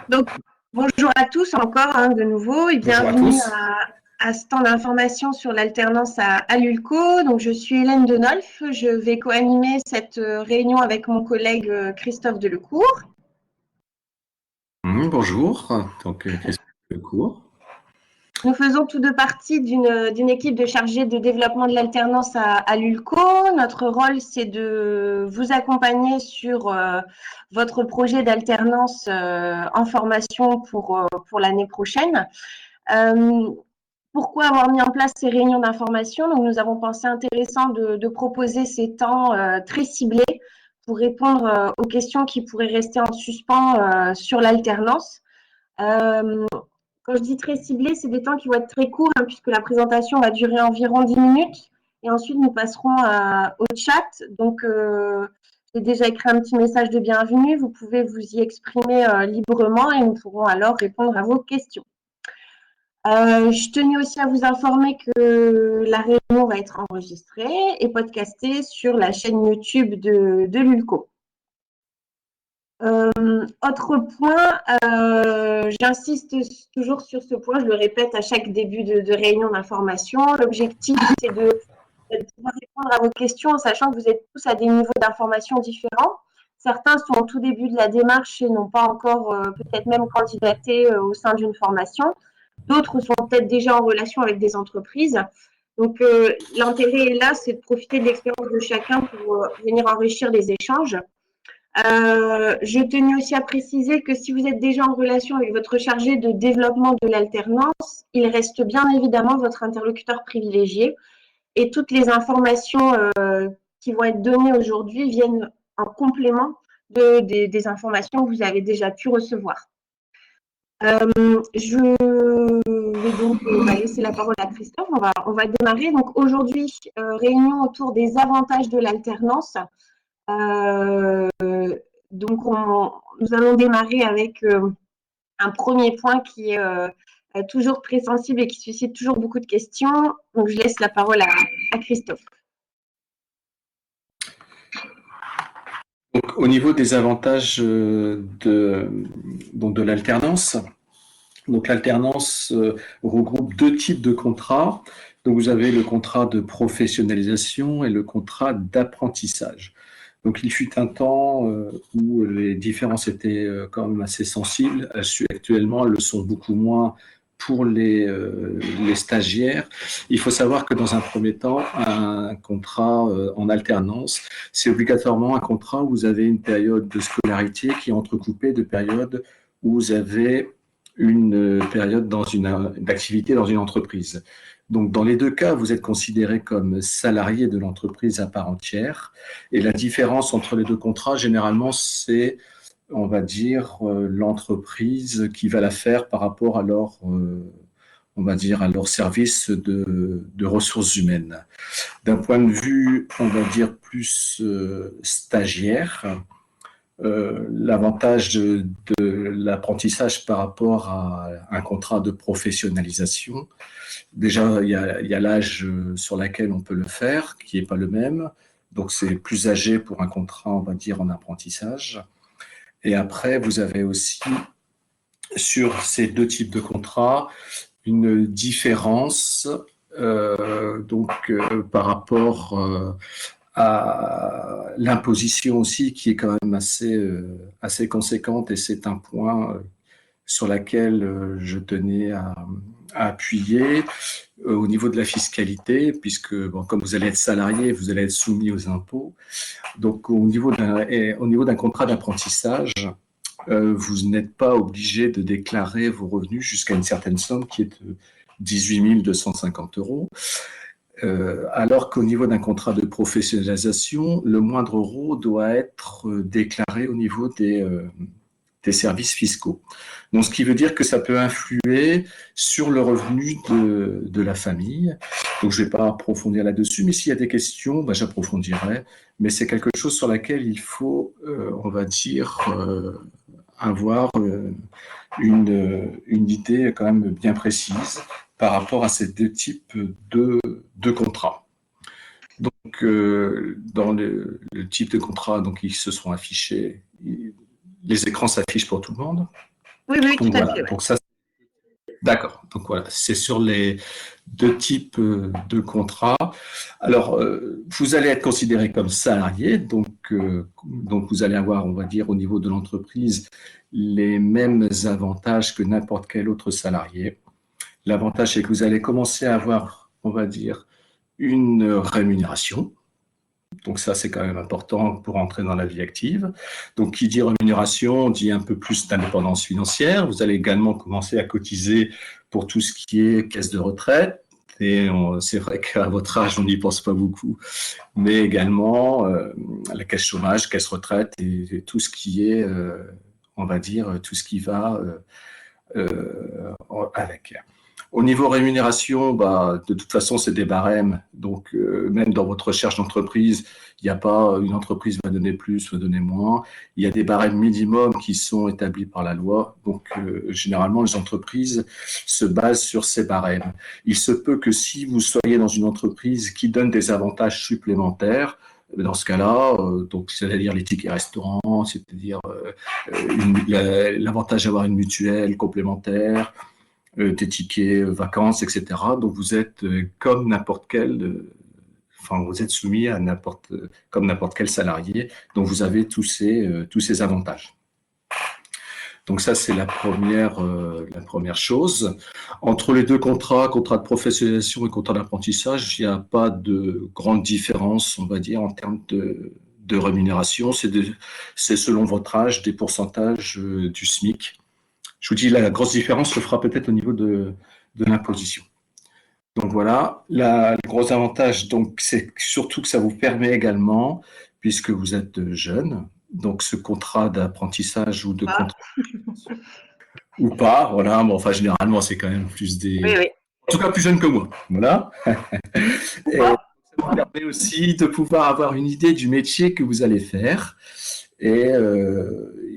Donc, bonjour à tous encore de nouveau et Bonjour à bienvenue tous. à ce temps d'information sur l'alternance à l'ULCO. Donc, je suis Hélène Denolf. Je vais co-animer cette réunion avec mon collègue Christophe Delecourt. Bonjour, donc Christophe Lecourt. Nous faisons tous deux partie d'une équipe de chargés de développement de l'alternance à l'ULCO. Notre rôle, c'est de vous accompagner sur votre projet d'alternance en formation pour l'année prochaine. Pourquoi avoir mis en place ces réunions d'information? Donc, nous avons pensé intéressant de proposer ces temps très ciblés pour répondre aux questions qui pourraient rester en suspens sur l'alternance. Quand je dis très ciblé, c'est des temps qui vont être très courts puisque la présentation va durer environ 10 minutes et ensuite nous passerons au chat. Donc, j'ai déjà écrit un petit message de bienvenue. Vous pouvez vous y exprimer librement et nous pourrons alors répondre à vos questions. Je tenais aussi à vous informer que la réunion va être enregistrée et podcastée sur la chaîne YouTube de l'ULCO. Autre point, j'insiste toujours sur ce point, je le répète à chaque début de réunion d'information. L'objectif, c'est de pouvoir répondre à vos questions en sachant que vous êtes tous à des niveaux d'information différents. Certains sont au tout début de la démarche et n'ont pas encore peut-être même candidaté au sein d'une formation. D'autres sont peut-être déjà en relation avec des entreprises. Donc, l'intérêt est là, c'est de profiter de l'expérience de chacun pour venir enrichir les échanges. Je tenais aussi à préciser que si vous êtes déjà en relation avec votre chargé de développement de l'alternance, il reste bien évidemment votre interlocuteur privilégié et toutes les informations qui vont être données aujourd'hui viennent en complément des informations que vous avez déjà pu recevoir. Je vais donc laisser la parole à Christophe. On va démarrer. Donc aujourd'hui, réunion autour des avantages de l'alternance. Donc, nous allons démarrer avec un premier point qui est toujours très sensible et qui suscite toujours beaucoup de questions. Donc, je laisse la parole à Christophe. Donc, au niveau des avantages de l'alternance, donc l'alternance regroupe deux types de contrats. Donc, vous avez le contrat de professionnalisation et le contrat d'apprentissage. Donc, il fut un temps où les différences étaient quand même assez sensibles. Actuellement, elles le sont beaucoup moins pour les stagiaires. Il faut savoir que dans un premier temps, un contrat en alternance, c'est obligatoirement un contrat où vous avez une période de scolarité qui est entrecoupée de périodes où vous avez une période d'activité dans une entreprise. Donc, dans les deux cas, vous êtes considéré comme salarié de l'entreprise à part entière. Et la différence entre les deux contrats, généralement, c'est, on va dire, l'entreprise qui va la faire par rapport à leur, on va dire, à leur service de ressources humaines. D'un point de vue, on va dire, plus stagiaire, l'avantage de l'apprentissage par rapport à un contrat de professionnalisation. Déjà, il y a l'âge sur lequel on peut le faire, qui n'est pas le même. Donc, c'est plus âgé pour un contrat, on va dire, en apprentissage. Et après, vous avez aussi, sur ces deux types de contrats, une différence par rapport à l'imposition aussi, qui est quand même assez conséquente, et c'est un point sur lequel je tenais à appuyer au niveau de la fiscalité, puisque bon, comme vous allez être salarié, vous allez être soumis aux impôts. Donc au niveau d'un contrat d'apprentissage, vous n'êtes pas obligé de déclarer vos revenus jusqu'à une certaine somme qui est de 18 250 €. Alors qu'au niveau d'un contrat de professionnalisation, le moindre euro doit être déclaré au niveau des services fiscaux. Donc, ce qui veut dire que ça peut influer sur le revenu de la famille. Donc, je ne vais pas approfondir là-dessus, mais s'il y a des questions, ben, j'approfondirai. Mais c'est quelque chose sur laquelle il faut, on va dire, avoir une idée quand même bien précise par rapport à ces deux types de contrats. Donc, dans le type de contrat, donc, ils se sont affichés, les écrans s'affichent pour tout le monde. Oui, oui, tout Donc à voilà, fait. Ouais. donc ça, d'accord. Donc voilà, c'est sur les deux types de contrats. Alors, vous allez être considéré comme salarié, donc vous allez avoir, on va dire, au niveau de l'entreprise, les mêmes avantages que n'importe quel autre salarié. L'avantage, c'est que vous allez commencer à avoir, on va dire, une rémunération. Donc ça, c'est quand même important pour entrer dans la vie active. Donc qui dit rémunération, dit un peu plus d'indépendance financière. Vous allez également commencer à cotiser pour tout ce qui est caisse de retraite. Et c'est vrai qu'à votre âge, on n'y pense pas beaucoup, mais également la caisse chômage, caisse retraite et tout ce qui est, on va dire, tout ce qui va avec. Au niveau rémunération, bah, de toute façon, c'est des barèmes. Donc, même dans votre recherche d'entreprise, il n'y a pas une entreprise va donner plus, va donner moins. Il y a des barèmes minimums qui sont établis par la loi. Donc, généralement, les entreprises se basent sur ces barèmes. Il se peut que si vous soyez dans une entreprise qui donne des avantages supplémentaires, dans ce cas-là, donc c'est-à-dire les tickets restaurants, c'est-à-dire l'avantage d'avoir une mutuelle complémentaire, des tickets vacances, etc. Donc vous êtes comme n'importe quel, enfin vous êtes soumis à comme n'importe quel salarié. Donc vous avez tous ces avantages. Donc ça c'est la première chose. Entre les deux contrats, contrat de professionnalisation et contrat d'apprentissage, il n'y a pas de grande différence, on va dire, en termes de rémunération. C'est selon votre âge des pourcentages du SMIC. Je vous dis, la grosse différence se fera peut-être au niveau de l'imposition. Donc voilà, le gros avantage, donc, c'est surtout que ça vous permet également, puisque vous êtes jeune, donc ce contrat d'apprentissage ou de Ah, contrat ou pas, voilà, bon, enfin généralement c'est quand même plus oui, des, oui. en tout cas plus jeunes que moi, voilà. Et ça vous permet aussi de pouvoir avoir une idée du métier que vous allez faire. Et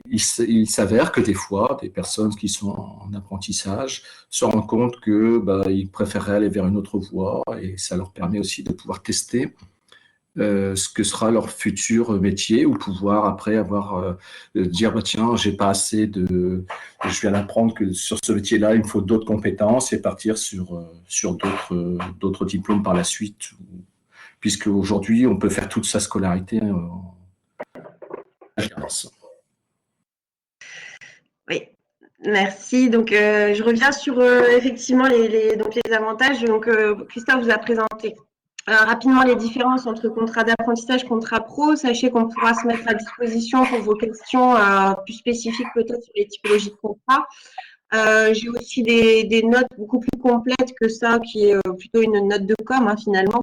il s'avère que des fois, des personnes qui sont en apprentissage se rendent compte que bah, ils préféreraient aller vers une autre voie et ça leur permet aussi de pouvoir tester ce que sera leur futur métier ou pouvoir après avoir dire bah, tiens j'ai pas assez de je viens d'apprendre que sur ce métier-là il me faut d'autres compétences et partir sur d'autres diplômes par la suite puisque aujourd'hui on peut faire toute sa scolarité en alternance. Oui. Merci. Donc, je reviens sur effectivement donc les avantages. Donc, Christophe vous a présenté rapidement les différences entre contrat d'apprentissage, contrat pro. Sachez qu'on pourra se mettre à disposition pour vos questions plus spécifiques peut-être sur les typologies de contrats. J'ai aussi des notes beaucoup plus complètes que ça, qui est plutôt une note de com finalement,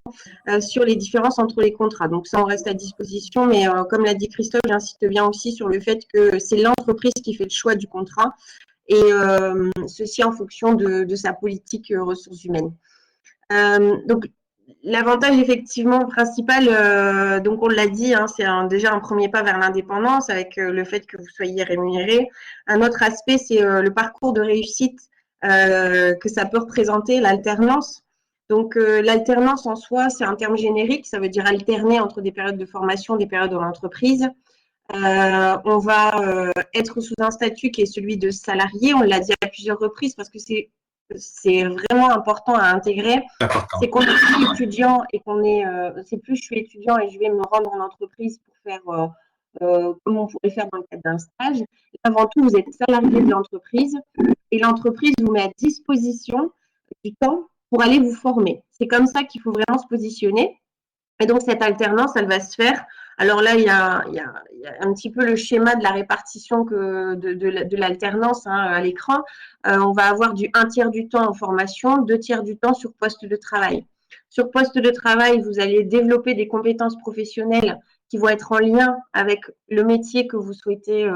sur les différences entre les contrats. Donc ça, on reste à disposition, mais comme l'a dit Christophe, j'insiste bien aussi sur le fait que c'est l'entreprise qui fait le choix du contrat, et ceci en fonction de sa politique ressources humaines. Donc l'avantage effectivement principal, donc on l'a dit, c'est déjà un premier pas vers l'indépendance avec le fait que vous soyez rémunéré. Un autre aspect, c'est le parcours de réussite que ça peut représenter, l'alternance. Donc l'alternance en soi, c'est un terme générique, ça veut dire alterner entre des périodes de formation, des périodes en entreprise. On va être sous un statut qui est celui de salarié, on l'a dit à plusieurs reprises parce que c'est vraiment important à intégrer. C'est qu'on est plus étudiant et c'est plus je suis étudiant et je vais me rendre en entreprise pour faire comme on pourrait faire dans le cadre d'un stage. Avant tout, vous êtes salarié de l'entreprise et l'entreprise vous met à disposition du temps pour aller vous former. C'est comme ça qu'il faut vraiment se positionner. Et donc, cette alternance, elle va se faire. Alors là, il y a un petit peu le schéma de la répartition de l'alternance à l'écran. On va avoir un tiers du temps en formation, 2 tiers du temps sur poste de travail. Sur poste de travail, vous allez développer des compétences professionnelles qui vont être en lien avec le métier que vous souhaitez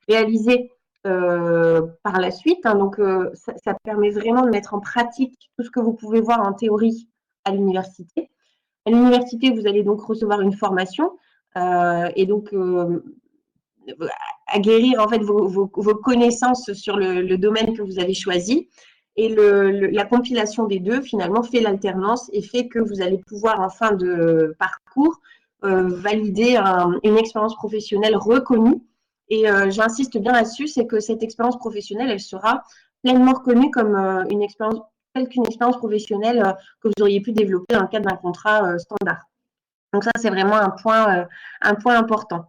réaliser par la suite. Donc, ça permet vraiment de mettre en pratique tout ce que vous pouvez voir en théorie à l'université. À l'université, vous allez donc recevoir une formation et donc aguerrir en fait vos connaissances sur le domaine que vous avez choisi. Et la compilation des deux, finalement, fait l'alternance et fait que vous allez pouvoir, en fin de parcours, valider une expérience professionnelle reconnue Et j'insiste bien là-dessus, c'est que cette expérience professionnelle, elle sera pleinement reconnue comme une expérience, telle qu'une expérience professionnelle que vous auriez pu développer dans le cadre d'un contrat standard. Donc ça, c'est vraiment un point important.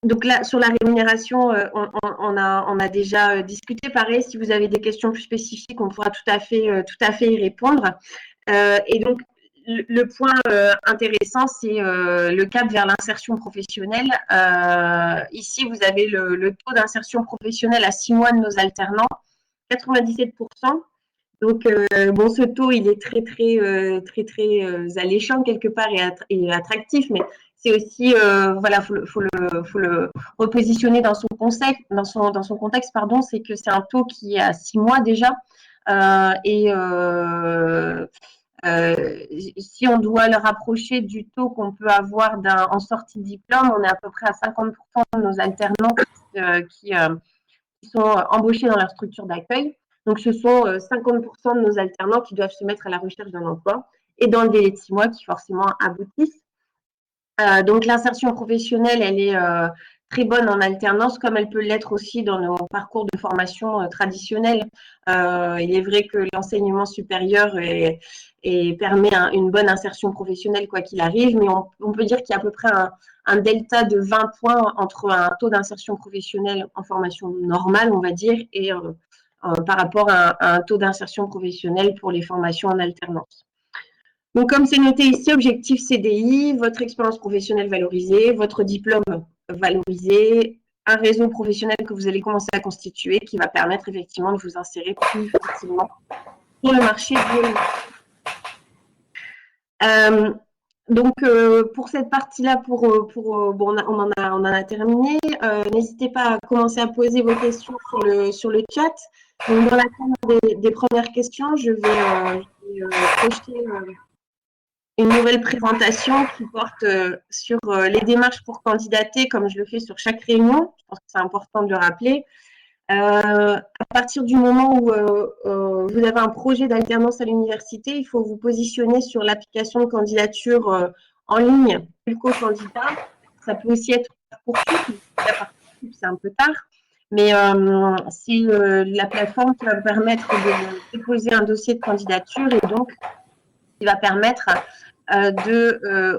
Donc là, sur la rémunération, on a déjà discuté. Pareil, si vous avez des questions plus spécifiques, on pourra tout à fait y répondre. Et donc, le point intéressant, c'est le cap vers l'insertion professionnelle. Ici, vous avez le taux d'insertion professionnelle à 6 mois de nos alternants, 97%. Donc, bon, ce taux, il est très alléchant quelque part et attractif, mais c'est aussi, voilà, faut le repositionner dans son contexte, pardon, c'est que c'est un taux qui est à 6 mois déjà, et si on doit le rapprocher du taux qu'on peut avoir en sortie de diplôme, on est à peu près à 50% de nos alternants qui sont embauchés dans leur structure d'accueil. Donc, ce sont 50% de nos alternants qui doivent se mettre à la recherche d'un emploi et dans le délai de 6 mois qui forcément aboutissent. Donc, l'insertion professionnelle, elle est très bonne en alternance, comme elle peut l'être aussi dans nos parcours de formation traditionnels. Il est vrai que l'enseignement supérieur permet une bonne insertion professionnelle, quoi qu'il arrive, mais on peut dire qu'il y a à peu près un delta de 20 points entre un taux d'insertion professionnelle en formation normale, on va dire, et par rapport à un taux d'insertion professionnelle pour les formations en alternance. Donc, comme c'est noté ici, objectif CDI, votre expérience professionnelle valorisée, votre diplôme valorisé, un réseau professionnel que vous allez commencer à constituer qui va permettre effectivement de vous insérer plus facilement sur le marché du donc, pour cette partie-là, bon, on en a terminé. N'hésitez pas à commencer à poser vos questions sur le chat. Donc, dans l'attente des premières questions, je vais projeter une nouvelle présentation qui porte sur les démarches pour candidater, comme je le fais sur chaque réunion. Je pense que c'est important de le rappeler. À partir du moment où vous avez un projet d'alternance à l'université, il faut vous positionner sur l'application de candidature en ligne, Pulco Candidat. Ça peut aussi être Parcoursup, c'est un peu tard, mais c'est la plateforme qui va vous permettre de déposer un dossier de candidature et donc qui va permettre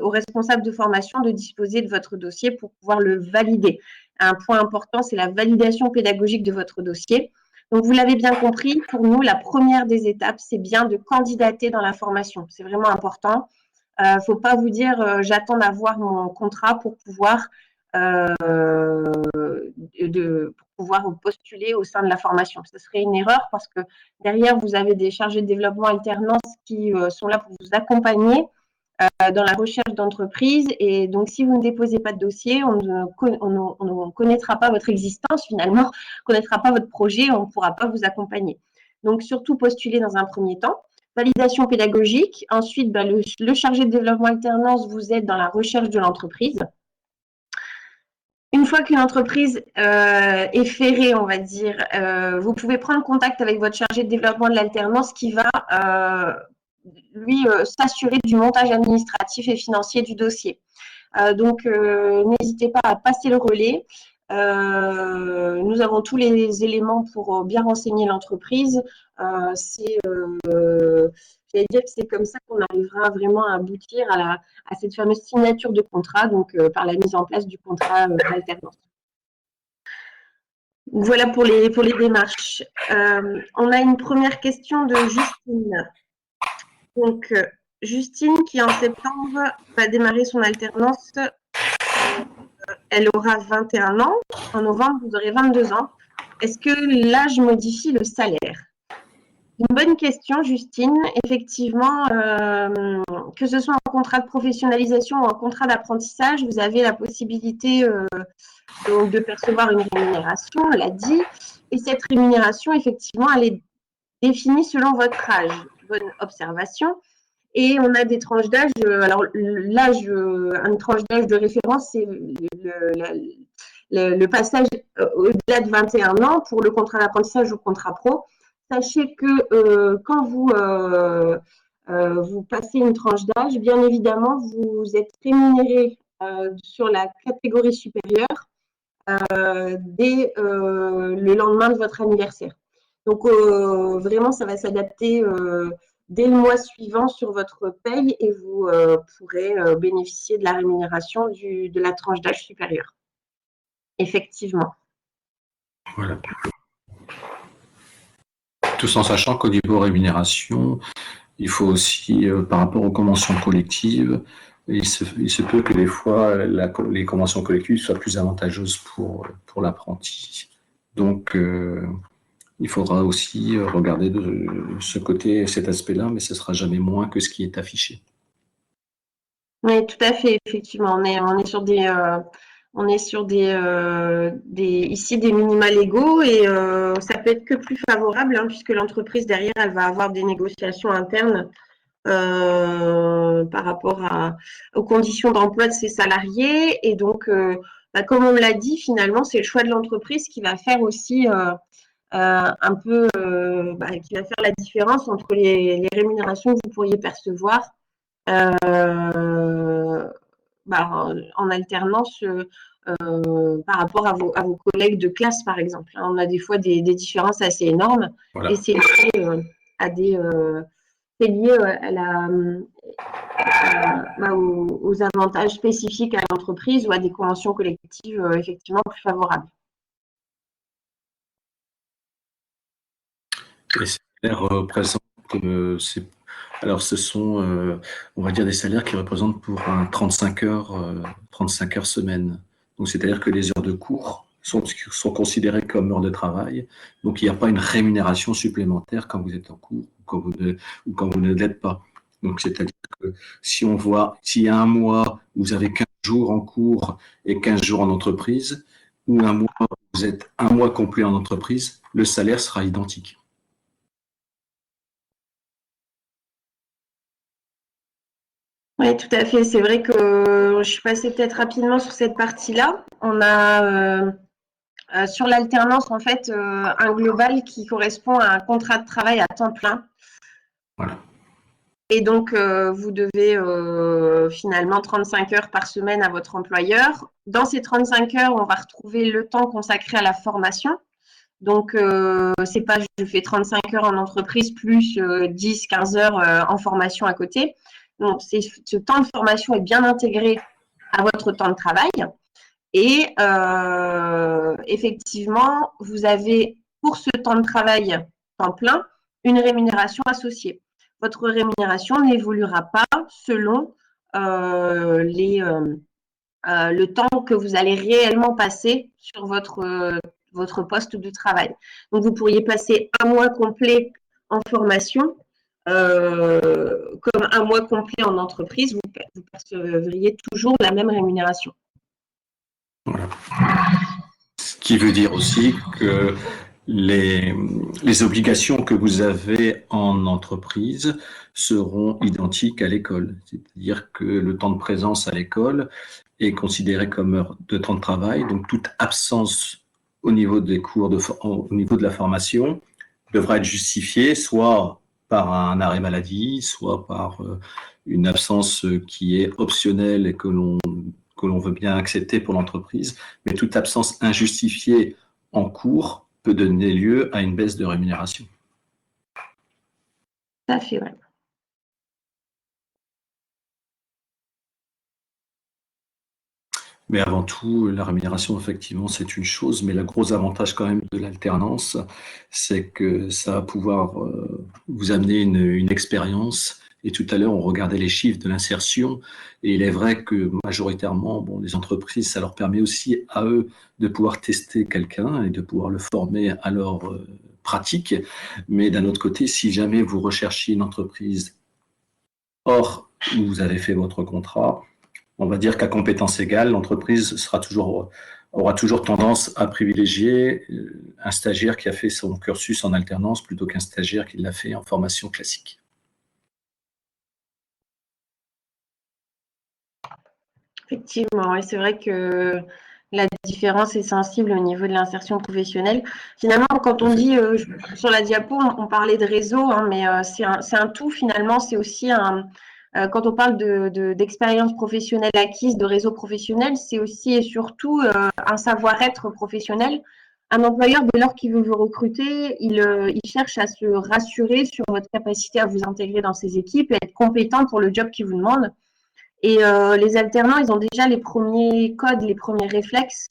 aux responsables de formation de disposer de votre dossier pour pouvoir le valider. Un point important, c'est la validation pédagogique de votre dossier. Donc, vous l'avez bien compris, pour nous, la première des étapes, c'est bien de candidater dans la formation. C'est vraiment important. Il ne faut pas vous dire j'attends d'avoir mon contrat pour pouvoir postuler au sein de la formation. Ce serait une erreur parce que derrière, vous avez des chargés de développement alternance qui sont là pour vous accompagner dans la recherche d'entreprise. Et donc, si vous ne déposez pas de dossier, on ne connaîtra pas votre existence finalement, on ne connaîtra pas votre projet, on ne pourra pas vous accompagner. Donc, surtout postuler dans un premier temps. Validation pédagogique. Ensuite, le chargé de développement alternance vous aide dans la recherche de l'entreprise. Une fois qu'une entreprise est ferrée, on va dire, vous pouvez prendre contact avec votre chargé de développement de l'alternance qui va lui s'assurer du montage administratif et financier du dossier. Donc, n'hésitez pas à passer le relais. Nous avons tous les éléments pour bien renseigner l'entreprise. J'allais dire que c'est comme ça qu'on arrivera vraiment à aboutir à cette fameuse signature de contrat, donc par la mise en place du contrat d'alternance. Voilà pour les démarches. On a une première question de Justine. Donc, Justine, qui en septembre va démarrer son alternance, elle aura 21 ans. En novembre, vous aurez 22 ans. Est-ce que l'âge modifie le salaire? Une bonne question, Justine. Effectivement, que ce soit un contrat de professionnalisation ou un contrat d'apprentissage, vous avez la possibilité donc de percevoir une rémunération, on l'a dit. Et cette rémunération, effectivement, elle est définie selon votre âge. Bonne observation. Et on a des tranches d'âge. Alors, l'âge, une tranche d'âge de référence, c'est le passage au-delà de 21 ans pour le contrat d'apprentissage ou contrat pro. Sachez que quand vous passez une tranche d'âge, bien évidemment, vous êtes rémunéré sur la catégorie supérieure dès le lendemain de votre anniversaire. Donc, vraiment, ça va s'adapter dès le mois suivant sur votre paye et vous pourrez bénéficier de la rémunération de la tranche d'âge supérieure. Effectivement. Voilà. Tout en sachant qu'au niveau rémunération, il faut aussi, par rapport aux conventions collectives, il se peut que des fois, les conventions collectives soient plus avantageuses pour l'apprenti. Donc, il faudra aussi regarder de ce côté, cet aspect-là, mais ce ne sera jamais moins que ce qui est affiché. Oui, tout à fait, effectivement. On est sur ici des minima légaux et ça peut être que plus favorable hein, puisque l'entreprise derrière, elle va avoir des négociations internes par rapport aux conditions d'emploi de ses salariés. Et donc, comme on l'a dit, finalement, c'est le choix de l'entreprise qui va faire aussi un peu, qui va faire la différence entre les rémunérations que vous pourriez percevoir en alternance par rapport à vos collègues de classe, par exemple. On a des fois des différences assez énormes Voilà. et c'est lié à c'est lié aux avantages spécifiques à l'entreprise ou à des conventions collectives effectivement plus favorables. Les salaires représentent, alors ce sont, on va dire, des salaires qui représentent pour un 35 heures semaine. Donc c'est-à-dire que les heures de cours sont considérées comme heures de travail. Donc il n'y a pas une rémunération supplémentaire quand vous êtes en cours ou quand vous ne l'êtes pas. Donc c'est-à-dire que si on voit, s'il y a un mois où vous avez 15 jours en cours et 15 jours en entreprise, ou un mois où vous êtes un mois complet en entreprise, le salaire sera identique. Oui, tout à fait. C'est vrai que je suis passée peut-être rapidement sur cette partie-là. On a sur l'alternance, en fait, un global qui correspond à un contrat de travail à temps plein. Voilà. Et donc, vous devez finalement 35 heures par semaine à votre employeur. Dans ces 35 heures, on va retrouver le temps consacré à la formation. Donc, c'est pas je fais 35 heures en entreprise plus 10, 15 heures en formation à côté. Donc, ce temps de formation est bien intégré à votre temps de travail. Et effectivement, vous avez pour ce temps de travail temps plein une rémunération associée. Votre rémunération n'évoluera pas selon le temps que vous allez réellement passer sur votre poste de travail. Donc, vous pourriez passer un mois complet en formation comme un mois complet en entreprise, vous percevriez toujours la même rémunération. Voilà. Ce qui veut dire aussi que les obligations que vous avez en entreprise seront identiques à l'école. C'est-à-dire que le temps de présence à l'école est considéré comme heure de temps de travail, donc toute absence au niveau des cours, au niveau de la formation, devra être justifiée soit par un arrêt maladie, soit par une absence qui est optionnelle et que l'on veut bien accepter pour l'entreprise, mais toute absence injustifiée en cours peut donner lieu à une baisse de rémunération. Tout à fait, ouais. Mais avant tout, la rémunération, effectivement, c'est une chose, mais le gros avantage quand même de l'alternance, c'est que ça va pouvoir vous amener une expérience. Et tout à l'heure, on regardait les chiffres de l'insertion, et il est vrai que majoritairement, bon, les entreprises, ça leur permet aussi à eux de pouvoir tester quelqu'un et de pouvoir le former à leur pratique. Mais d'un autre côté, si jamais vous recherchez une entreprise hors où vous avez fait votre contrat, on va dire qu'à compétence égale, l'entreprise aura toujours tendance à privilégier un stagiaire qui a fait son cursus en alternance plutôt qu'un stagiaire qui l'a fait en formation classique. Effectivement, et c'est vrai que la différence est sensible au niveau de l'insertion professionnelle. Finalement, quand on dit sur la diapo, on parlait de réseau, hein, mais c'est un tout finalement, c'est aussi Quand on parle d'expérience professionnelle acquise, de réseau professionnel, c'est aussi et surtout un savoir-être professionnel. Un employeur, dès lors qu'il veut vous recruter, il cherche à se rassurer sur votre capacité à vous intégrer dans ses équipes et être compétent pour le job qu'il vous demande. Et les alternants, ils ont déjà les premiers codes, les premiers réflexes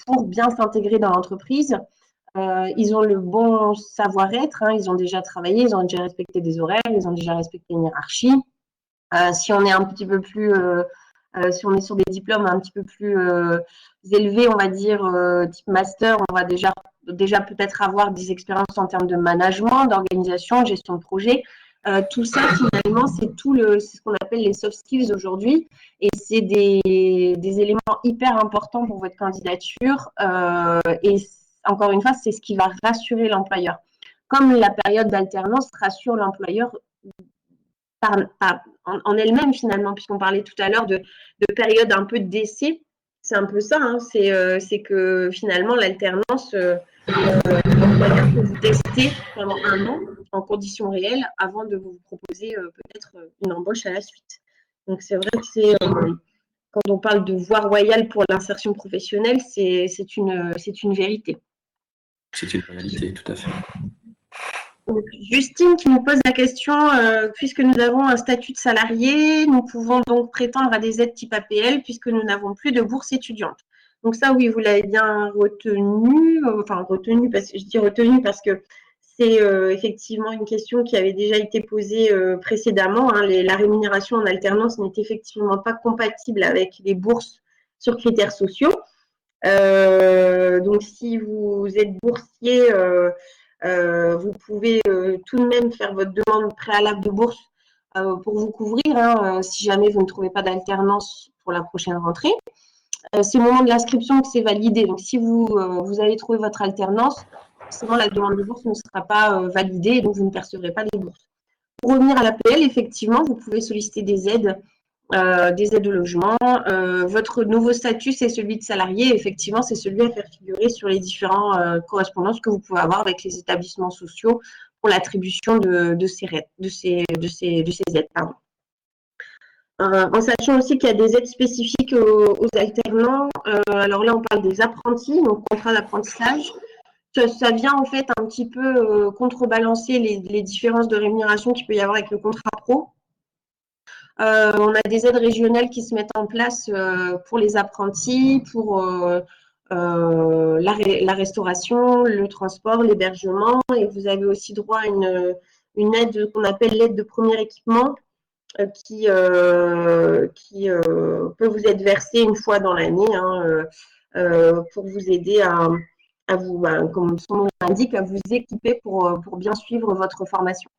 pour bien s'intégrer dans l'entreprise. Ils ont le bon savoir-être, hein, ils ont déjà travaillé, ils ont déjà respecté des horaires, ils ont déjà respecté une hiérarchie. Si on est un petit peu plus, si on est sur des diplômes un petit peu plus élevés, on va dire type master, on va déjà peut-être avoir des expériences en termes de management, d'organisation, gestion de projet. Tout ça, finalement, c'est ce qu'on appelle les soft skills aujourd'hui, et c'est des éléments hyper importants pour votre candidature. Et encore une fois, c'est ce qui va rassurer l'employeur. Comme la période d'alternance rassure l'employeur en elle-même finalement, puisqu'on parlait tout à l'heure de période un peu d'essai. C'est un peu ça, hein, c'est que finalement l'alternance, l'employeur peut vous tester pendant 1 an en conditions réelles avant de vous proposer peut-être une embauche à la suite. Donc c'est vrai que c'est quand on parle de voie royale pour l'insertion professionnelle, c'est une vérité. C'est une réalité, tout à fait. Donc, Justine qui nous pose la question, puisque nous avons un statut de salarié, nous pouvons donc prétendre à des aides type APL puisque nous n'avons plus de bourse étudiante. Donc ça, oui, vous l'avez bien retenu, je dis retenu parce que c'est effectivement une question qui avait déjà été posée précédemment. Hein. La rémunération en alternance n'est effectivement pas compatible avec les bourses sur critères sociaux. Donc, si vous êtes boursier, vous pouvez tout de même faire votre demande préalable de bourse pour vous couvrir, hein, si jamais vous ne trouvez pas d'alternance pour la prochaine rentrée. C'est au moment de l'inscription que c'est validé. Donc, si vous avez trouvé votre alternance, forcément, la demande de bourse ne sera pas validée, donc vous ne percevrez pas les bourses. Pour revenir à l'APL, effectivement, vous pouvez solliciter des aides au logement. Votre nouveau statut, c'est celui de salarié. Effectivement, c'est celui à faire figurer sur les différentes correspondances que vous pouvez avoir avec les établissements sociaux pour l'attribution de ces aides. Pardon. En sachant aussi qu'il y a des aides spécifiques aux alternants. Alors là, on parle des apprentis, donc contrat d'apprentissage. Ça vient en fait un petit peu contrebalancer les différences de rémunération qu'il peut y avoir avec le contrat pro. On a des aides régionales qui se mettent en place pour les apprentis, pour la restauration, le transport, l'hébergement. Et vous avez aussi droit à une aide qu'on appelle l'aide de premier équipement qui peut vous être versée une fois dans l'année hein, pour vous aider à vous, comme son nom l'indique, à vous équiper pour bien suivre votre formation.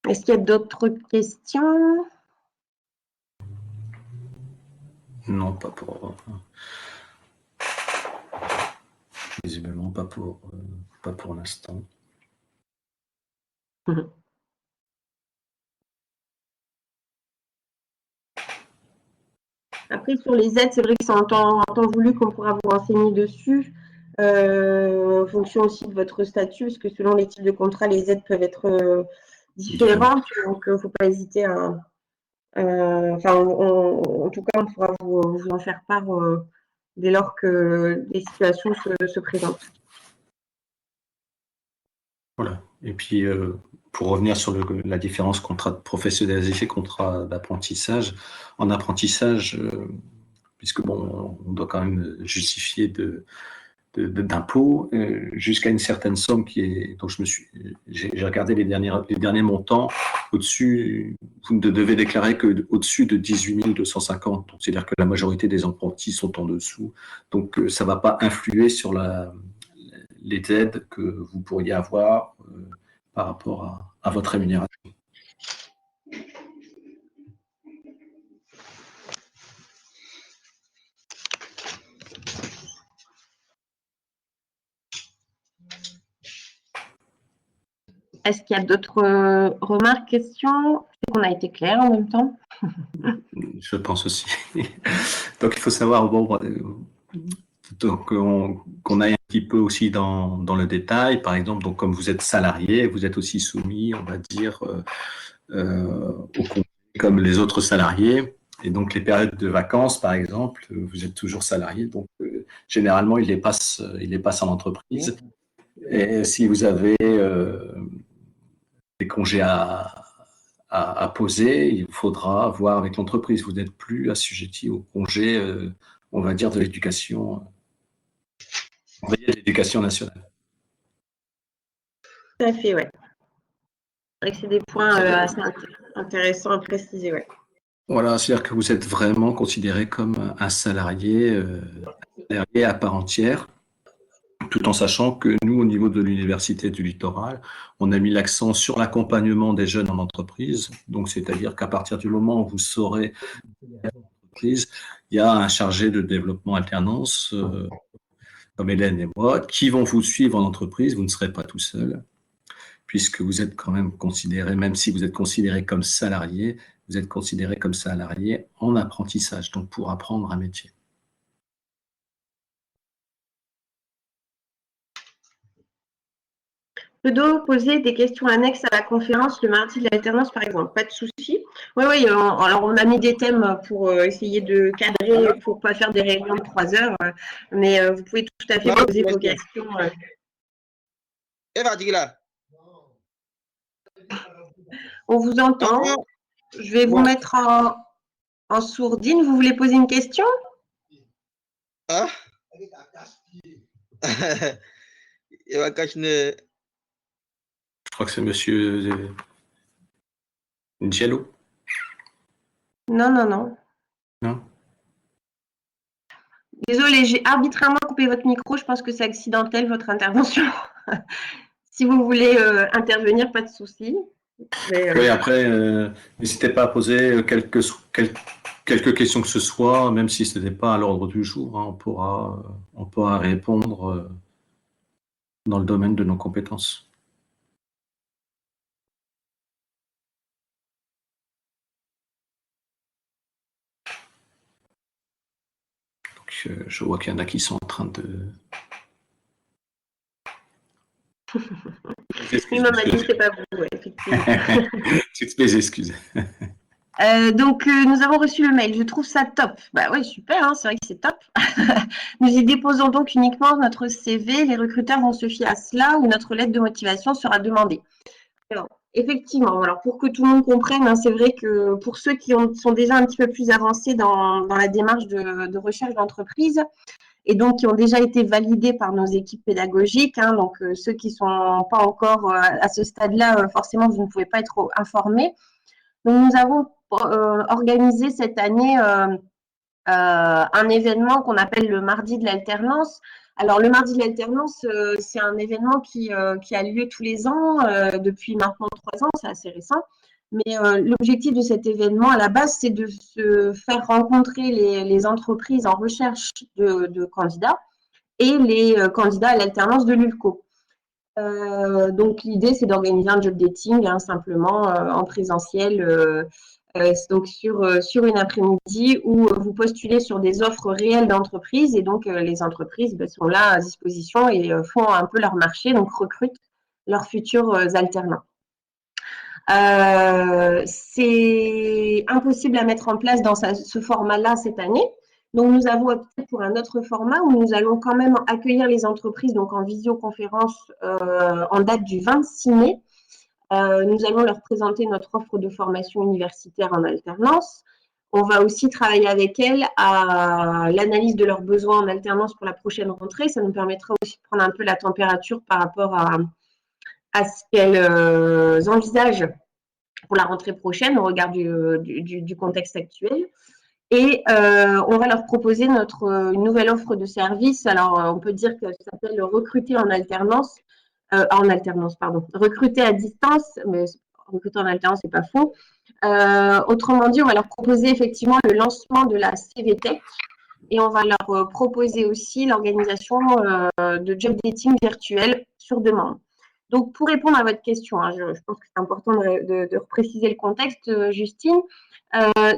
Est-ce qu'il y a d'autres questions? Non, pas pour. Visiblement, pas pour l'instant. Après, sur les aides, c'est vrai que c'est en temps voulu qu'on pourra vous renseigner dessus, en fonction aussi de votre statut, parce que selon les types de contrats, les aides peuvent être différentes. Donc, il ne faut pas hésiter à. En tout cas, on pourra vous en faire part dès lors que les situations se présentent. Voilà. Et puis, pour revenir sur la différence contrat de professionnalisation et contrat d'apprentissage, en apprentissage, puisque bon, on doit quand même justifier d'impôts jusqu'à une certaine somme qui est. Donc, j'ai regardé les derniers montants. Au-dessus, vous ne devez déclarer que au-dessus de 18 250. C'est-à-dire que la majorité des apprentis sont en dessous. Donc, ça ne va pas influer sur les aides que vous pourriez avoir par rapport à votre rémunération. Est-ce qu'il y a d'autres remarques, questions? Je sais qu'on a été clair en même temps. Je pense aussi. Donc, il faut savoir donc, qu'on a petit peu aussi dans le détail. Par exemple, donc comme vous êtes salarié, vous êtes aussi soumis, on va dire, au congé comme les autres salariés. Et donc les périodes de vacances, par exemple, vous êtes toujours salarié, donc généralement il les passe en entreprise. Et si vous avez des congés à poser, il faudra voir avec l'entreprise. Vous n'êtes plus assujetti aux congés, on va dire, de l'éducation, l'éducation nationale. Tout à fait, ouais. C'est des points assez intéressants à préciser, ouais. Voilà, c'est-à-dire que vous êtes vraiment considéré comme un salarié à part entière, tout en sachant que nous, au niveau de l'Université du Littoral, on a mis l'accent sur l'accompagnement des jeunes en entreprise. Donc, c'est-à-dire qu'à partir du moment où vous saurez entreprise, il y a un chargé de développement alternance, comme Hélène et moi, qui vont vous suivre en entreprise. Vous ne serez pas tout seul, puisque vous êtes quand même considéré, même si vous êtes considéré comme salarié, vous êtes considéré comme salarié en apprentissage, donc pour apprendre un métier. Je dois poser des questions annexes à la conférence le mardi de l'alternance, par exemple. Pas de souci. Oui, alors on a mis des thèmes pour essayer de cadrer, pour ne pas faire des réunions de 3 heures, mais vous pouvez tout à fait poser vos questions. On vous entend. Je vais vous mettre en sourdine. Vous voulez poser une question? Ah? Je crois que c'est monsieur Diallo. Non, non, non. Non. Désolée, j'ai arbitrairement coupé votre micro. Je pense que c'est accidentel, votre intervention. Si vous voulez intervenir, pas de souci. Oui, après, n'hésitez pas à poser quelques questions que ce soit, même si ce n'était pas à l'ordre du jour. Hein, on pourra répondre dans le domaine de nos compétences. Donc, je vois qu'il y en a qui sont en train de... Oui, maman dit, c'est pas vous, ouais, effectivement. Toutes mes excuses. Donc, nous avons reçu le mail. Je trouve ça top. Bah oui, super, hein, c'est vrai que c'est top. Nous y déposons donc uniquement notre CV. Les recruteurs vont se fier à cela ou notre lettre de motivation sera demandée. Alors, effectivement, alors pour que tout le monde comprenne, hein, c'est vrai que pour ceux qui sont déjà un petit peu plus avancés dans la démarche de recherche d'entreprise et donc qui ont déjà été validés par nos équipes pédagogiques, hein, donc ceux qui ne sont pas encore à ce stade-là, forcément, vous ne pouvez pas être informés. Donc, nous avons organisé cette année un événement qu'on appelle le Mardi de l'alternance. Alors, le Mardi de l'alternance, c'est un événement qui a lieu tous les ans depuis maintenant 3 ans, c'est assez récent. Mais l'objectif de cet événement, à la base, c'est de se faire rencontrer les entreprises en recherche de candidats et les candidats à l'alternance de l'ULCO. Donc, l'idée, c'est d'organiser un job dating, hein, simplement en présentiel, donc sur une après-midi où vous postulez sur des offres réelles d'entreprises et donc les entreprises sont là à disposition et font un peu leur marché, donc recrutent leurs futurs alternants. C'est impossible à mettre en place dans ce format-là cette année. Donc, nous avons opté pour un autre format où nous allons quand même accueillir les entreprises donc en visioconférence en date du 26 mai. Nous allons leur présenter notre offre de formation universitaire en alternance. On va aussi travailler avec elles à l'analyse de leurs besoins en alternance pour la prochaine rentrée. Ça nous permettra aussi de prendre un peu la température par rapport à ce qu'elles envisagent pour la rentrée prochaine au regard du contexte actuel. Et on va leur proposer une nouvelle offre de service. Alors, on peut dire qu'elle s'appelle Recruter en alternance. Recruter à distance, mais recruter en alternance, c'est pas faux. Autrement dit, on va leur proposer effectivement le lancement de la CVTech et on va leur proposer aussi l'organisation de job dating virtuel sur demande. Donc, pour répondre à votre question, hein, je pense que c'est important de repréciser le contexte, Justine.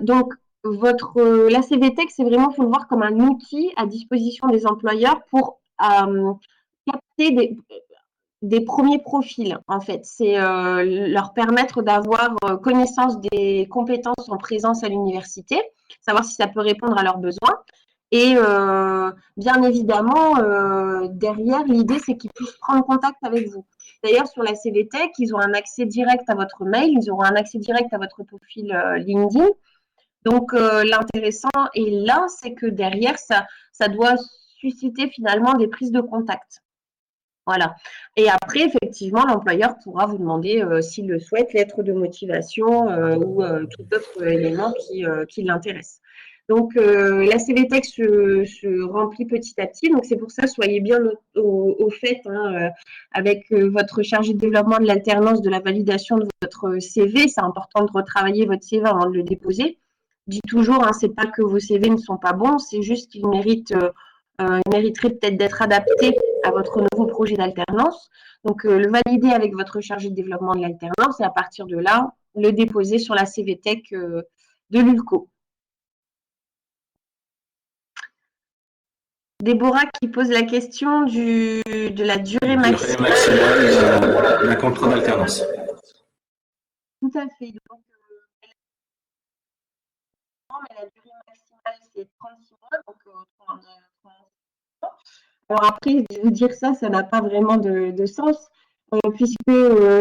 Donc, la CVTech, c'est vraiment, il faut le voir comme un outil à disposition des employeurs pour capter des premiers profils, en fait. C'est leur permettre d'avoir connaissance des compétences en présence à l'université, savoir si ça peut répondre à leurs besoins. Et bien évidemment, derrière, l'idée, c'est qu'ils puissent prendre contact avec vous. D'ailleurs, sur la CVTech, ils ont un accès direct à votre mail, ils auront un accès direct à votre profil LinkedIn. Donc, l'intéressant est là, c'est que derrière, ça doit susciter finalement des prises de contact. Voilà. Et après, effectivement, l'employeur pourra vous demander, s'il le souhaite, lettre de motivation ou tout autre élément qui l'intéresse. Donc, la CVTech se remplit petit à petit. Donc, c'est pour ça, soyez bien au fait hein, avec votre chargé de développement de l'alternance de la validation de votre CV. C'est important de retravailler votre CV avant de le déposer. Je dis toujours, hein, c'est pas que vos CV ne sont pas bons, c'est juste qu'ils mériteraient peut-être d'être adaptés à votre nouveau projet d'alternance. Donc, le valider avec votre chargé de développement de l'alternance et à partir de là, le déposer sur la CVTech de l'ULCO. Déborah qui pose la question de la durée maximale d'un contrat d'alternance. Tout à fait. Donc, mais la durée maximale, c'est 36 mois. Donc, alors après, vous dire ça n'a pas vraiment de sens, puisque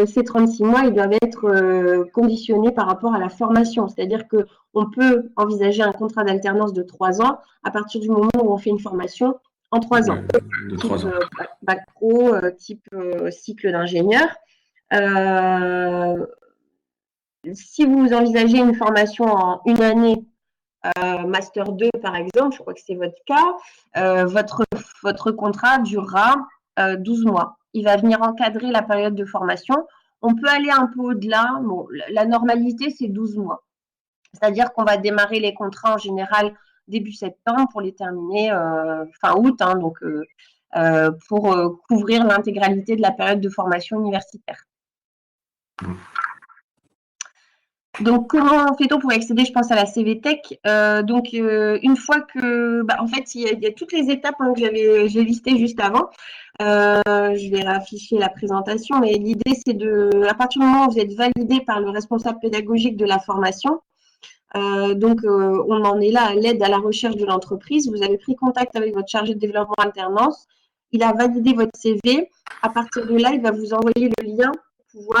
ces 36 mois, ils doivent être conditionnés par rapport à la formation. C'est-à-dire qu'on peut envisager un contrat d'alternance de 3 ans à partir du moment où on fait une formation en 3 ans. De 3 ans. Bac pro, type cycle d'ingénieur. Si vous envisagez une formation en une année, Master 2 par exemple, je crois que c'est votre cas, votre contrat durera 12 mois. Il va venir encadrer la période de formation. On peut aller un peu au-delà. Bon, la normalité, c'est 12 mois. C'est-à-dire qu'on va démarrer les contrats en général début septembre pour les terminer fin août, hein, donc pour couvrir l'intégralité de la période de formation universitaire. Donc, comment fait-on pour accéder, je pense, à la CVTech donc, une fois que, en fait, il y a toutes les étapes hein, que j'ai listées juste avant. Je vais afficher la présentation, mais l'idée, c'est à partir du moment où vous êtes validé par le responsable pédagogique de la formation, donc, on en est là à l'aide à la recherche de l'entreprise. Vous avez pris contact avec votre chargé de développement alternance. Il a validé votre CV. À partir de là, il va vous envoyer le lien pour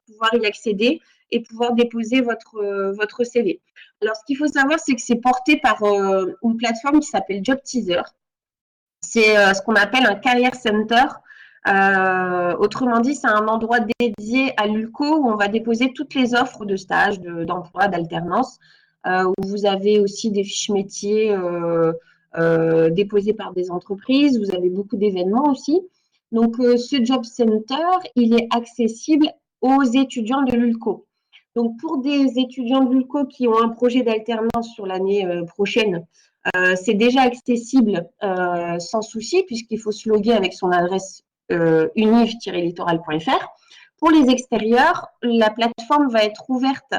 pouvoir y accéder et pouvoir déposer votre CV. Alors, ce qu'il faut savoir, c'est que c'est porté par une plateforme qui s'appelle Job Teaser. C'est ce qu'on appelle un career center. Autrement dit, c'est un endroit dédié à l'ULCO où on va déposer toutes les offres de stage, d'emploi, d'alternance, où vous avez aussi des fiches métiers déposées par des entreprises. Vous avez beaucoup d'événements aussi. Donc, ce Job Center, il est accessible aux étudiants de l'ULCO. Donc, pour des étudiants de l'ULCO qui ont un projet d'alternance sur l'année prochaine, c'est déjà accessible sans souci puisqu'il faut se loguer avec son adresse univ-littoral.fr. Pour les extérieurs, la plateforme va être ouverte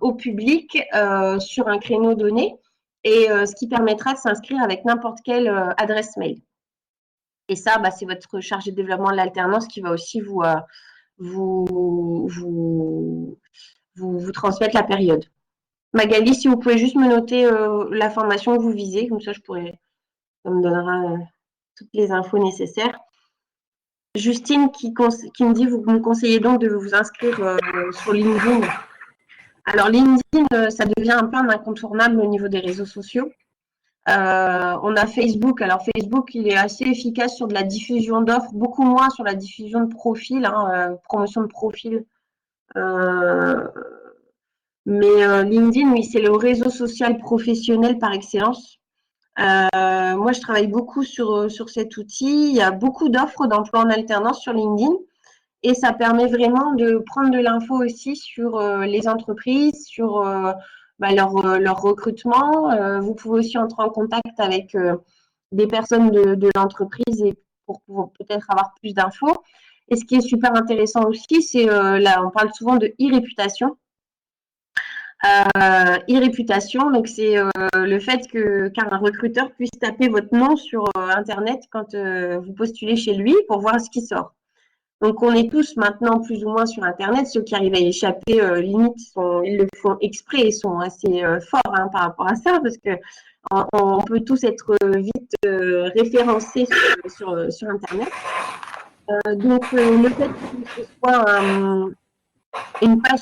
au public sur un créneau donné et ce qui permettra de s'inscrire avec n'importe quelle adresse mail. Et ça, c'est votre chargé de développement de l'alternance qui va aussi vous transmettre la période. Magali, si vous pouvez juste me noter la formation que vous visez, comme ça ça me donnera toutes les infos nécessaires. Justine qui me dit, vous me conseillez donc de vous inscrire sur LinkedIn. Alors LinkedIn, ça devient un peu un incontournable au niveau des réseaux sociaux. On a Facebook. Alors Facebook, il est assez efficace sur de la diffusion d'offres, beaucoup moins sur la diffusion de profils, promotion de profils. Mais LinkedIn, oui, c'est le réseau social professionnel par excellence. Moi, je travaille beaucoup sur cet outil. Il y a beaucoup d'offres d'emploi en alternance sur LinkedIn et ça permet vraiment de prendre de l'info aussi sur les entreprises, sur leur recrutement. Vous pouvez aussi entrer en contact avec des personnes de l'entreprise et pour peut-être avoir plus d'infos. Et ce qui est super intéressant aussi, c'est là, on parle souvent de e-réputation. E-réputation, donc c'est le fait qu'un recruteur puisse taper votre nom sur Internet quand vous postulez chez lui pour voir ce qui sort. Donc, on est tous maintenant plus ou moins sur Internet. Ceux qui arrivent à y échapper, limite, ils le font exprès et sont assez forts par rapport à ça, parce que on peut tous être vite référencés sur Internet. Donc, le fait que ce soit une page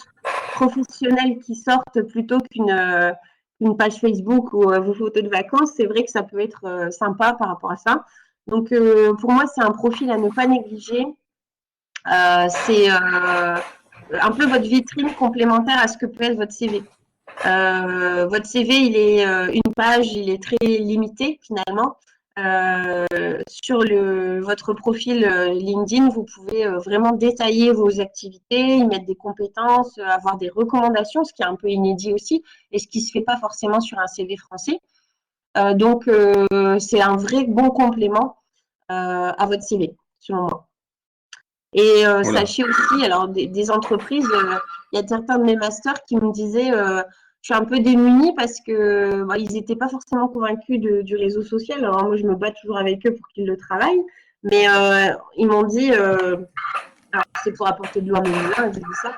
professionnelle qui sorte plutôt qu'une page Facebook ou vos photos de vacances, c'est vrai que ça peut être sympa par rapport à ça. Donc, pour moi, c'est un profil à ne pas négliger. C'est un peu votre vitrine complémentaire à ce que peut être votre CV. Votre CV, il est une page, il est très limité finalement. Sur votre profil LinkedIn, vous pouvez vraiment détailler vos activités, y mettre des compétences, avoir des recommandations, ce qui est un peu inédit aussi, et ce qui ne se fait pas forcément sur un CV français. Donc, c'est un vrai bon complément à votre CV, selon moi. Et Voilà. sachez aussi, alors des entreprises, il y a certains de mes masters qui me disaient je suis un peu démunie parce que ils n'étaient pas forcément convaincus du réseau social. Alors moi, je me bats toujours avec eux pour qu'ils le travaillent, mais ils m'ont dit, alors c'est pour apporter de l'eau à mon moulin, je dis ça,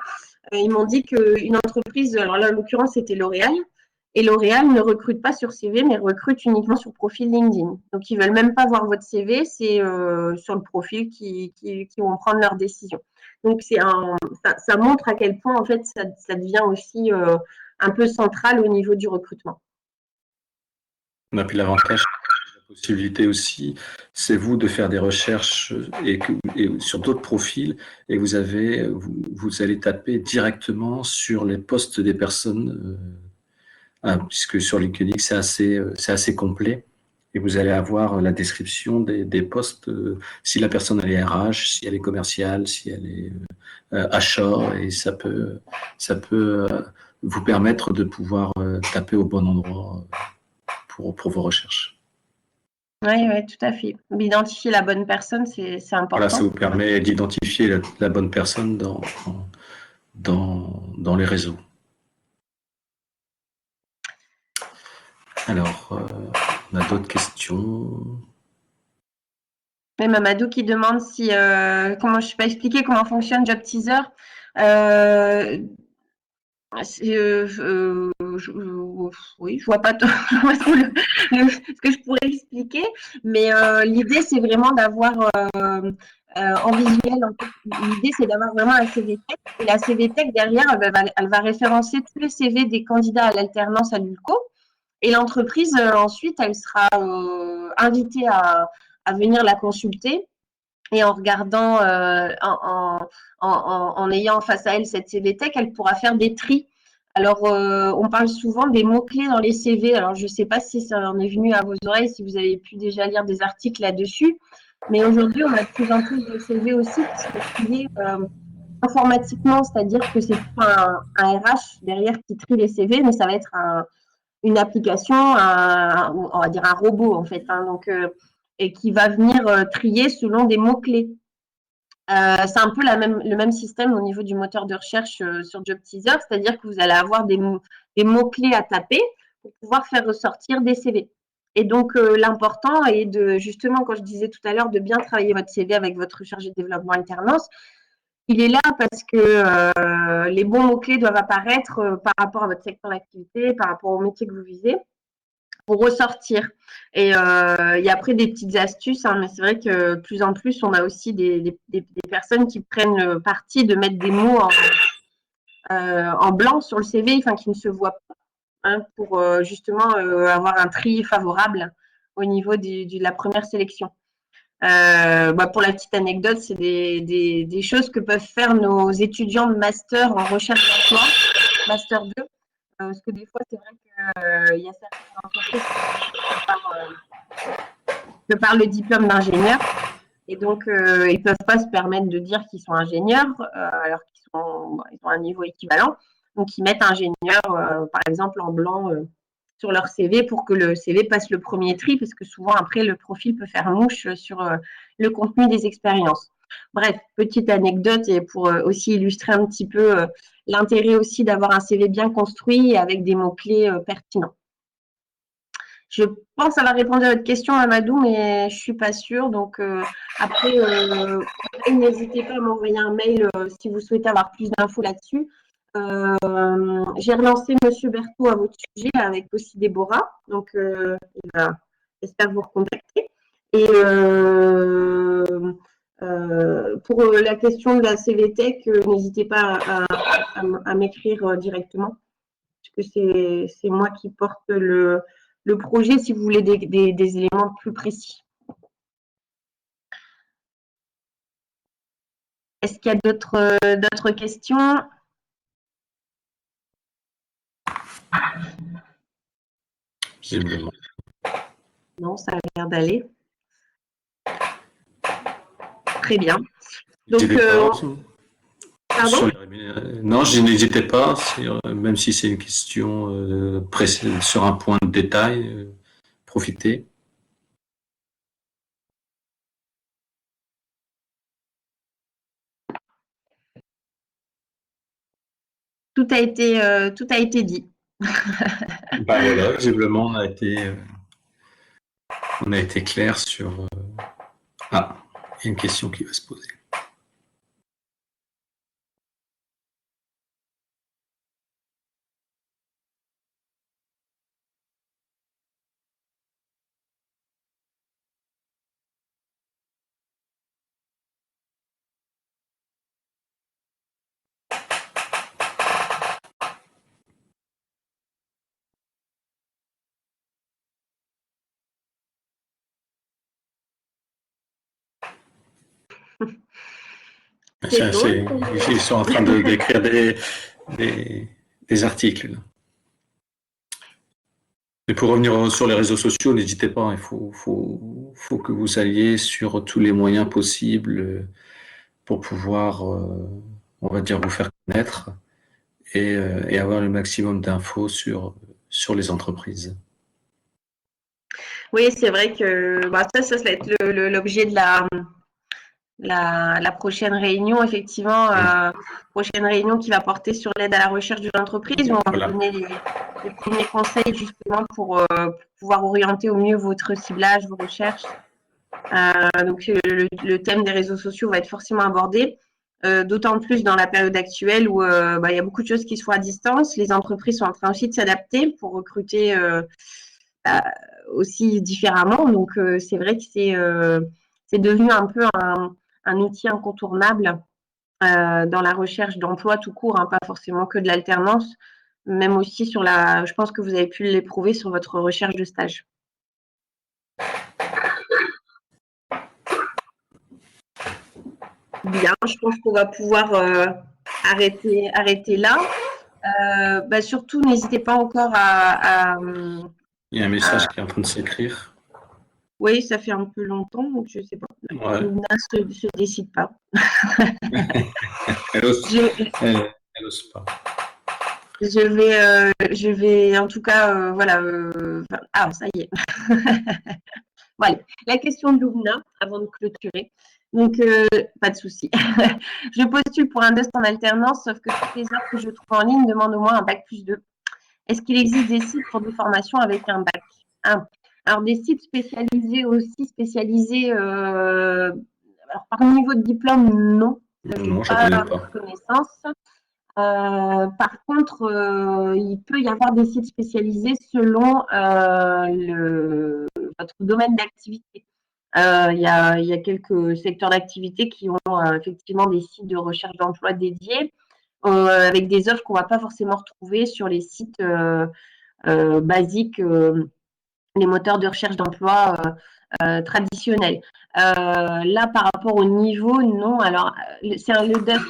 ils m'ont dit qu'une entreprise, alors là en l'occurrence c'était L'Oréal, et L'Oréal ne recrute pas sur CV, mais recrute uniquement sur profil LinkedIn. Donc, ils ne veulent même pas voir votre CV, c'est sur le profil qui vont prendre leurs décisions. Donc, ça montre à quel point, en fait, ça devient aussi un peu central au niveau du recrutement. On a pris l'avantage, la possibilité aussi, c'est vous de faire des recherches et sur d'autres profils et vous allez taper directement sur les postes des personnes, puisque sur LinkedIn c'est assez complet et vous allez avoir la description des postes, si la personne elle est RH, si elle est commerciale, si elle est achat, et ça peut vous permettre de pouvoir taper au bon endroit pour vos recherches. Oui, ouais, tout à fait. Identifier la bonne personne, c'est Voilà, ça important. vous permet d'identifier la bonne personne dans les réseaux. Alors, on a d'autres questions. Et Mamadou qui demande si comment je peux expliquer comment fonctionne Job Teaser. Oui, je vois pas ce que je pourrais expliquer, mais l'idée c'est vraiment d'avoir en visuel. L'idée c'est d'avoir vraiment un CV Tech, et la CV Tech derrière, elle va référencer tous les CV des candidats à l'alternance à l'ULCO, et l'entreprise ensuite elle sera invitée à venir la consulter. Et en regardant, en ayant face à elle cette CV Tech, elle pourra faire des tris. Alors, on parle souvent des mots-clés dans les CV. Alors, je ne sais pas si ça en est venu à vos oreilles, si vous avez pu déjà lire des articles là-dessus. Mais aujourd'hui, on a de plus en plus de CV aussi qui sont triés informatiquement, c'est-à-dire que c'est pas un RH derrière qui trie les CV, mais ça va être une application, on va dire un robot en fait. Donc, et qui va venir trier selon des mots-clés. C'est un peu le même système au niveau du moteur de recherche sur Job Teaser, c'est-à-dire que vous allez avoir des mots-clés à taper pour pouvoir faire ressortir des CV. Et donc, l'important est justement, quand je disais tout à l'heure, de bien travailler votre CV avec votre chargé de développement alternance. Il est là parce que les bons mots-clés doivent apparaître par rapport à votre secteur d'activité, par rapport au métier que vous visez, pour ressortir. Et il y a après des petites astuces, mais c'est vrai que de plus en plus, on a aussi des personnes qui prennent le parti de mettre des mots en blanc sur le CV, qui ne se voient pas, pour justement avoir un tri favorable au niveau de la première sélection. Pour la petite anecdote, c'est des choses que peuvent faire nos étudiants de master en recherche d'emploi, master 2, parce que des fois, c'est vrai qu'il y a certaines entreprises que par le diplôme d'ingénieur. Et donc, ils ne peuvent pas se permettre de dire qu'ils sont ingénieurs alors qu'ils ont un niveau équivalent. Donc, ils mettent ingénieur, par exemple, en blanc sur leur CV pour que le CV passe le premier tri, parce que souvent, après, le profil peut faire mouche sur le contenu des expériences. Bref, petite anecdote et pour aussi illustrer un petit peu l'intérêt aussi d'avoir un CV bien construit avec des mots-clés pertinents. Je pense avoir répondu à votre question, Amadou, mais je ne suis pas sûre. Donc, après, n'hésitez pas à m'envoyer un mail si vous souhaitez avoir plus d'infos là-dessus. J'ai relancé Monsieur Berthaud à votre sujet avec aussi Déborah. Donc, j'espère vous recontacter. Et pour la question de la CVTech, n'hésitez pas à m'écrire directement, parce que c'est moi qui porte le projet si vous voulez des éléments plus précis. Est-ce qu'il y a d'autres questions? Visiblement. Non, ça a l'air d'aller. Très bien. Donc, pardon? Non, je n'hésitais pas, même si c'est une question sur un point de détail, profitez. Tout a été dit. Bah voilà, visiblement, on a été clair sur. Ah, il y a une question qui va se poser. Ils sont en train d'écrire des articles. Là. Et pour revenir sur les réseaux sociaux, n'hésitez pas, il faut que vous alliez sur tous les moyens possibles pour pouvoir, on va dire, vous faire connaître et avoir le maximum d'infos sur les entreprises. Oui, c'est vrai que ça va être l'objet de la prochaine réunion, effectivement, prochaine réunion qui va porter sur l'aide à la recherche de l'entreprise, où on va vous donner les premiers conseils justement pour pouvoir orienter au mieux votre ciblage, vos recherches. Donc, le thème des réseaux sociaux va être forcément abordé, d'autant plus dans la période actuelle où il y a beaucoup de choses qui se font à distance. Les entreprises sont en train aussi de s'adapter pour recruter aussi différemment. Donc, c'est vrai que c'est devenu un peu un outil incontournable dans la recherche d'emploi tout court, pas forcément que de l'alternance, même aussi je pense que vous avez pu l'éprouver sur votre recherche de stage. Bien, je pense qu'on va pouvoir arrêter là. Surtout, n'hésitez pas encore à. Il y a un message qui est en train de s'écrire. Oui, ça fait un peu longtemps, donc je ne sais pas. Ouais. Luna ne se décide pas. Elle n'ose pas. Je vais en tout cas, voilà. Ça y est. Voilà. La question de Luna, avant de clôturer. Donc, pas de souci. Je postule pour un DOST en alternance, sauf que toutes les offres que je trouve en ligne demandent au moins un bac+2. Est-ce qu'il existe des sites pour des formations avec un bac 1? Alors, des sites spécialisés aussi, alors, par niveau de diplôme, non. Non, je ne connais pas. Connaissance. Par contre, il peut y avoir des sites spécialisés selon votre domaine d'activité. Il y a quelques secteurs d'activité qui ont effectivement des sites de recherche d'emploi dédiés avec des offres qu'on ne va pas forcément retrouver sur les sites basiques, les moteurs de recherche d'emploi traditionnels. Là, par rapport au niveau, non. Alors, c'est le DOST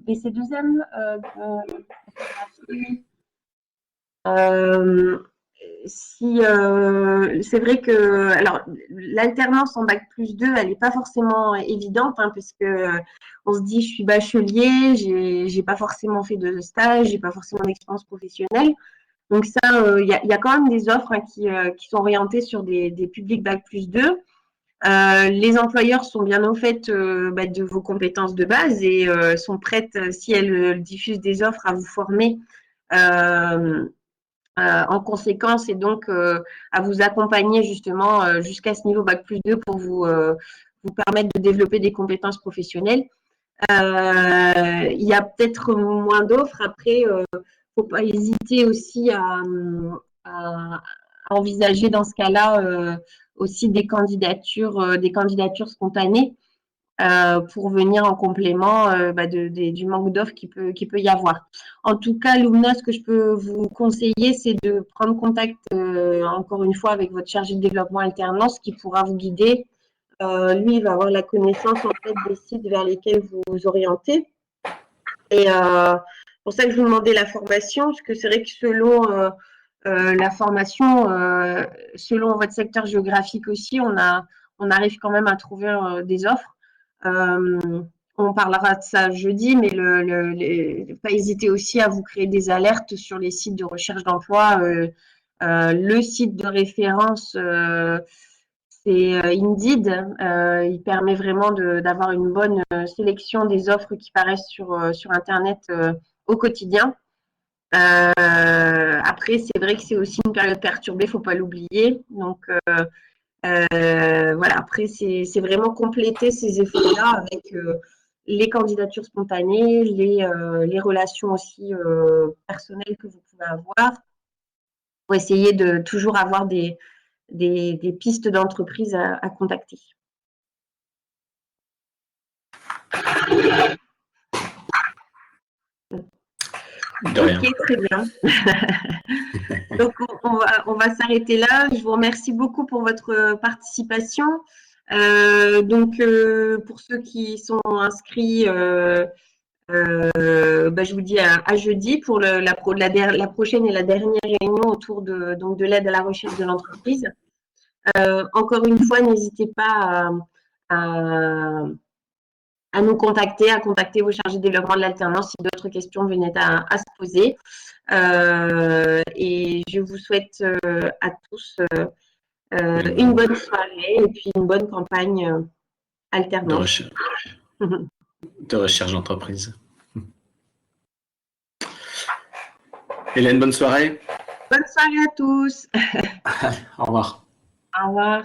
BC2M c'est vrai que alors l'alternance en bac+2, elle n'est pas forcément évidente, parce que on se dit je suis bachelier, j'ai pas forcément fait de stage, j'ai pas forcément d'expérience professionnelle. Donc ça, il y a quand même des offres qui sont orientées sur des publics bac+2. Les employeurs sont bien au fait de vos compétences de base et sont prêtes, si elles diffusent des offres, à vous former en conséquence et donc à vous accompagner justement jusqu'à ce niveau Bac+2 pour vous permettre de développer des compétences professionnelles. Il y a peut-être moins d'offres. Après, faut pas hésiter aussi à envisager dans ce cas-là aussi des candidatures spontanées pour venir en complément du manque d'offres qui peut y avoir. En tout cas, Lumna, ce que je peux vous conseiller, c'est de prendre contact encore une fois avec votre chargé de développement alternance qui pourra vous guider. Lui, il va avoir la connaissance en fait des sites vers lesquels vous vous orientez. Et pour ça que je vous demandais la formation, parce que c'est vrai que selon la formation, selon votre secteur géographique aussi, on arrive quand même à trouver des offres. On parlera de ça jeudi, mais pas hésiter aussi à vous créer des alertes sur les sites de recherche d'emploi. Le site de référence, c'est Indeed. Il permet vraiment d'avoir une bonne sélection des offres qui paraissent sur Internet au quotidien. Après, c'est vrai que c'est aussi une période perturbée, il ne faut pas l'oublier. Donc, voilà, après, c'est vraiment compléter ces efforts-là avec les candidatures spontanées, les relations aussi personnelles que vous pouvez avoir pour essayer de toujours avoir des pistes d'entreprise à contacter. De rien. Ok, très bien. Donc, on va s'arrêter là. Je vous remercie beaucoup pour votre participation. Pour ceux qui sont inscrits, je vous dis à jeudi pour la prochaine et la dernière réunion autour de l'aide à la recherche de l'entreprise. Encore une fois, n'hésitez pas à nous contacter, à contacter vos chargés de développement de l'alternance si d'autres questions venaient à se poser. Et je vous souhaite à tous une bonne soirée et puis une bonne campagne alternance. De recherche d'entreprise. Hélène, bonne soirée. Bonne soirée à tous. Au revoir. Au revoir.